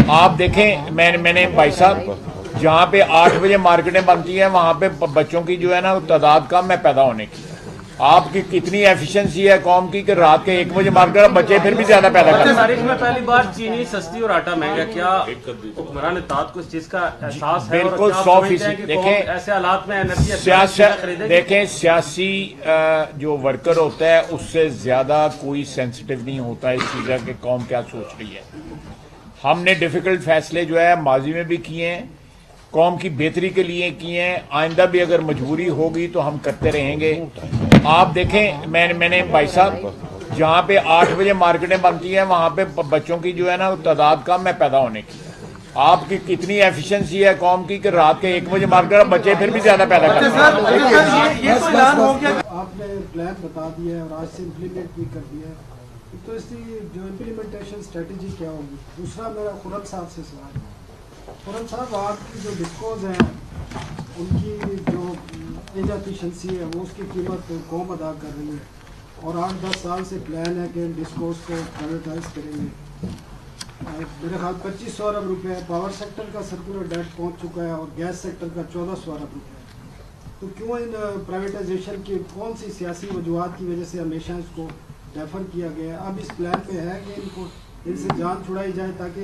آپ دیکھیں میں نے بھائی صاحب جہاں پہ 8 بجے مارکیٹیں بنتی ہیں وہاں پہ بچوں کی جو ہے نا تعداد کم ہے پیدا ہونے کی. آپ کی کتنی ایفیشنسی ہے قوم کی کہ رات کے 1 بجے مارکیٹ بچے پھر بھی زیادہ پیدا کرتے ہیں. تاریخ میں پہلی بار چینی سستی اور آٹا مہنگا. کیا حکمران اتحاد کو اس چیز کا احساس ہے؟ بالکل 100%. دیکھیں ایسے حالات میں دیکھیں سیاسی جو ورکر ہوتا ہے اس سے زیادہ کوئی سینسٹیو نہیں ہوتا اس چیز کہ قوم کیا سوچ رہی ہے. ہم نے ڈیفیکلٹ فیصلے جو ہے ماضی میں بھی کیے ہیں, قوم کی بہتری کے لیے کیے ہیں, آئندہ بھی اگر مجبوری ہوگی تو ہم کرتے رہیں گے. آپ دیکھیں میں نے بھائی صاحب جہاں پہ 8 بجے مارکیٹیں بنتی ہیں وہاں پہ بچوں کی جو ہے نا تعداد کم ہے پیدا ہونے کی. آپ کی کتنی ایفیشنسی ہے قوم کی کہ رات کے 1 بجے مارکیٹ بچے پھر بھی زیادہ پیدا کرتے ہیں. آپ نے پلان بتا دیا ہے اور آج سے امپلیمنٹ بھی کر دیا ہے, تو اس کی جو امپلیمنٹیشن اسٹریٹجی کیا ہوگی؟ دوسرا میرا خورم صاحب سے سوال ہے. خورم صاحب, آپ کی جو ڈسکوز ہیں ان کی جو ایج ایفیشنسی ہے وہ اس کی قیمت قوم ادا کر رہی ہے, اور 8-10 سال سے پلان ہے کہ ڈسکوز کو پرائیویٹائز کریں گے. میرے خیال 2500 ارب روپے پاور سیکٹر کا سرکولر ڈیٹ پہنچ چکا ہے اور گیس سیکٹر کا 1400 ارب روپے. تو کیوں ان پرائیویٹائزیشن کی کون سی سیاسی وجوہات کی وجہ سے ہمیشہ اس کو ڈیفر کیا گیا ہے؟ اب اس پلان پہ ہے کہ ان سے جان چھڑائی جائے تاکہ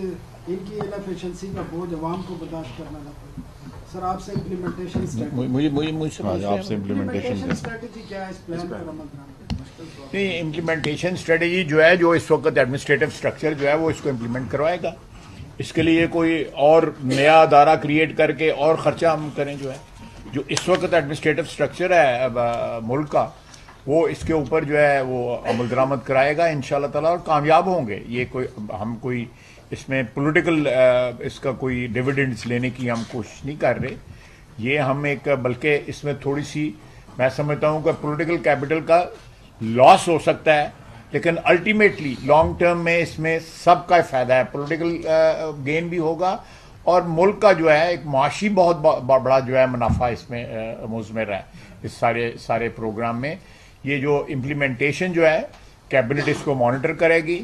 ان کی انفیشنسی کا بوجھ عوام کو برداشت کرنا نہ پڑے. سر آپ سے امپلیمنٹیشن اسٹریٹجی کیا ہے اس پلان پر عمل کرنے؟ نہیں, امپلیمنٹیشن اسٹریٹجی جو ہے جو اس وقت ایڈمنسٹریٹو اسٹرکچر جو ہے وہ اس کو امپلیمنٹ کروائے گا. اس کے لیے کوئی اور نیا ادارہ کریٹ کر کے اور خرچہ ہم کریں. جو اس وقت ایڈمنسٹریٹو اسٹرکچر ہے ملک کا وہ اس کے اوپر جو ہے وہ عمل درآمد کرائے گا انشاءاللہ تعالیٰ, اور کامیاب ہوں گے. یہ ہم کوئی اس میں پولیٹیکل اس کا کوئی ڈیویڈنڈس لینے کی ہم کوشش نہیں کر رہے. یہ ہم بلکہ اس میں تھوڑی سی میں سمجھتا ہوں کہ پولیٹیکل کیپٹل کا لاس ہو سکتا ہے, لیکن الٹیمیٹلی لانگ ٹرم میں اس میں سب کا فائدہ ہے. پولیٹیکل گین بھی ہوگا اور ملک کا جو ہے ایک معاشی بہت بڑا جو ہے منافع اس میں مضمر ہے اس سارے پروگرام میں. یہ جو امپلیمنٹیشن جو ہے کیبنٹ اس کو مانیٹر کرے گی,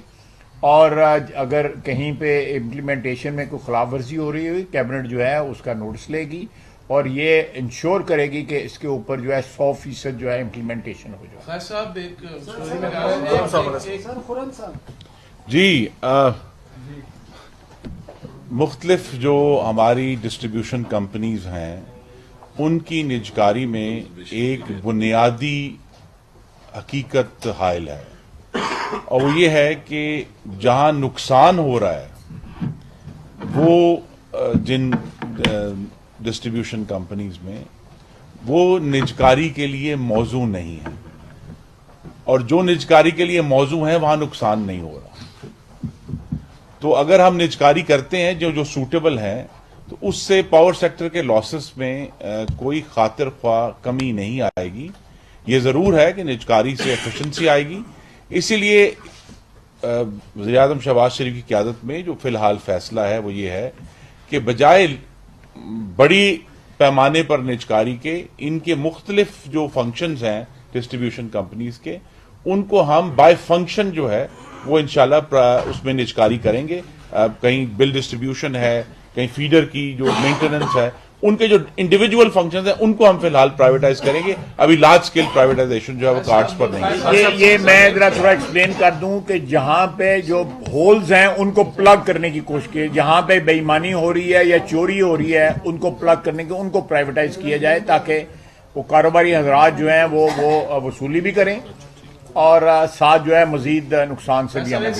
اور اگر کہیں پہ امپلیمنٹیشن میں کوئی خلاف ورزی ہو رہی ہوئی کیبنٹ جو ہے اس کا نوٹس لے گی اور یہ انشور کرے گی کہ اس کے اوپر جو ہے 100% جو ہے امپلیمنٹیشن ہو جائے. جی, مختلف جو ہماری ڈسٹریبیوشن کمپنیز ہیں ان کی نجکاری میں ایک بنیادی حقیقت حائل ہے, اور وہ یہ ہے کہ جہاں نقصان ہو رہا ہے وہ جن ڈسٹریبیوشن کمپنیز میں وہ نجکاری کے لیے موزوں نہیں ہے, اور جو نجکاری کے لیے موزوں ہیں وہاں نقصان نہیں ہو رہا. تو اگر ہم نجکاری کرتے ہیں جو سوٹیبل ہیں تو اس سے پاور سیکٹر کے لاسز میں کوئی خاطر خواہ کمی نہیں آئے گی. یہ ضرور ہے کہ نجکاری سے ایفیشنسی آئے گی. اسی لیے وزیر اعظم شہباز شریف کی قیادت میں جو فی الحال فیصلہ ہے وہ یہ ہے کہ بجائے بڑی پیمانے پر نجکاری کے ان کے مختلف جو فنکشنز ہیں ڈسٹریبیوشن کمپنیز کے ان کو ہم بائی فنکشن جو ہے وہ انشاءاللہ اس میں نجکاری کریں گے. کہیں بل ڈسٹریبیوشن ہے, کہیں فیڈر کی جو مینٹیننس ہے, ان کے جو انڈیویجول فنکشنز ہیں ان کو ہم فی الحال پرائیویٹائز کریں گے. ابھی لارج اسکیل پرائیویٹائزیشن جو ہے وہ کارڈز پر نہیں ہے. یہ میں ذرا تھوڑا ایکسپلین کر دوں کہ جہاں پہ جو ہولز ہیں ان کو پلگ کرنے کی کوشش کی, جہاں پہ بے ایمانی ہو رہی ہے یا چوری ہو رہی ہے ان کو پلگ کرنے کی, ان کو پرائیویٹائز کیا جائے تاکہ وہ کاروباری حضرات جو ہیں وہ وصولی بھی کریں اور ساتھ جو ہے مزید نقصان سے بھی ہمیں